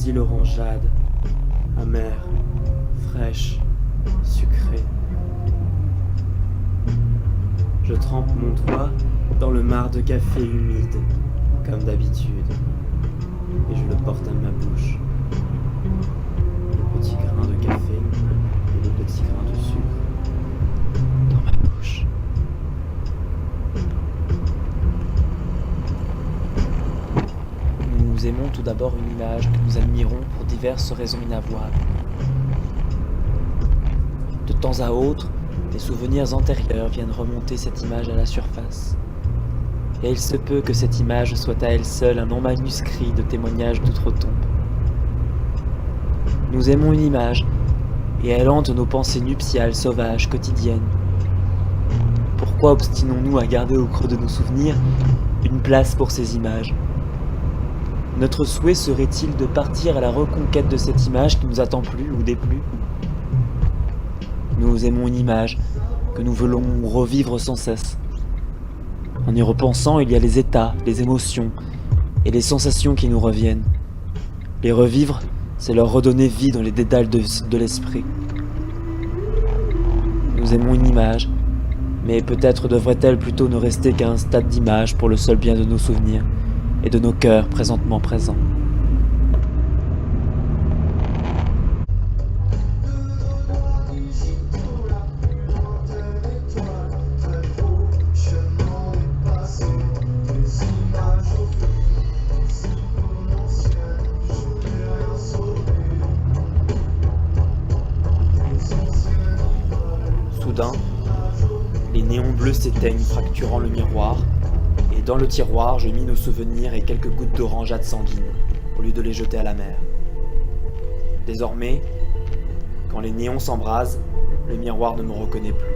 îles orangeades, amères, fraîches, sucrées. Je trempe mon doigt dans le marc de café humide, comme d'habitude, et je le porte à ma bouche. Le petit grain de café et le petit grain de sucre dans ma bouche. Nous aimons tout d'abord une image que nous admirons pour diverses raisons inavouables. De temps à autre, des souvenirs antérieurs viennent remonter cette image à la surface. Et il se peut que cette image soit à elle seule un nom manuscrit de témoignages d'outre-tombe. Nous aimons une image, et elle hante nos pensées nuptiales, sauvages, quotidiennes. Pourquoi obstinons-nous à garder au creux de nos souvenirs une place pour ces images ? Notre souhait serait-il de partir à la reconquête de cette image qui nous a tant plu ou déplu ? Nous aimons une image que nous voulons revivre sans cesse. En y repensant, il y a les états, les émotions et les sensations qui nous reviennent. Les revivre, c'est leur redonner vie dans les dédales de l'esprit. Nous aimons une image, mais peut-être devrait-elle plutôt ne rester qu'à un stade d'image pour le seul bien de nos souvenirs et de nos cœurs présentement présents. Soudain, les néons bleus s'éteignent, fracturant le miroir, et dans le tiroir, je mis nos souvenirs et quelques gouttes d'orangeade sanguine, au lieu de les jeter à la mer. Désormais, quand les néons s'embrasent, le miroir ne me reconnaît plus.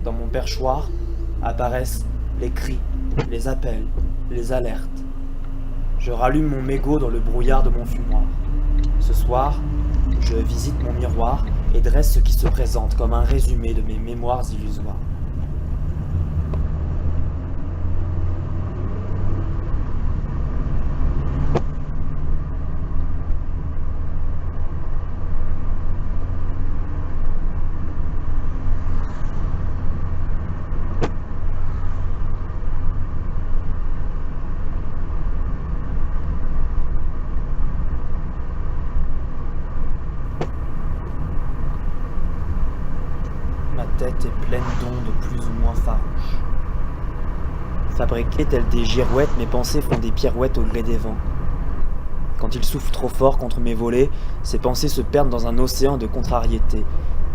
Dans mon perchoir apparaissent les cris, les appels, les alertes. Je rallume mon mégot dans le brouillard de mon fumoir. Ce soir, je visite mon miroir et dresse ce qui se présente comme un résumé de mes mémoires illusoires. Ma tête est pleine d'ondes plus ou moins farouches. Fabriquées telles des girouettes, mes pensées font des pirouettes au gré des vents. Quand ils soufflent trop fort contre mes volets, ces pensées se perdent dans un océan de contrariétés.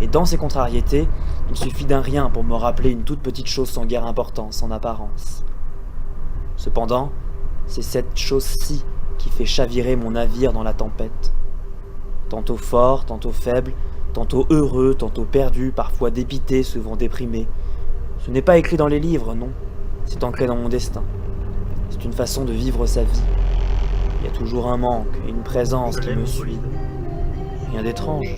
Et dans ces contrariétés, il suffit d'un rien pour me rappeler une toute petite chose sans guère importance en apparence. Cependant, c'est cette chose-ci qui fait chavirer mon navire dans la tempête. Tantôt fort, tantôt faible, tantôt heureux, tantôt perdu, parfois dépité, souvent déprimé. Ce n'est pas écrit dans les livres, non. C'est ancré dans mon destin. C'est une façon de vivre sa vie. Il y a toujours un manque et une présence qui me suit. Rien d'étrange,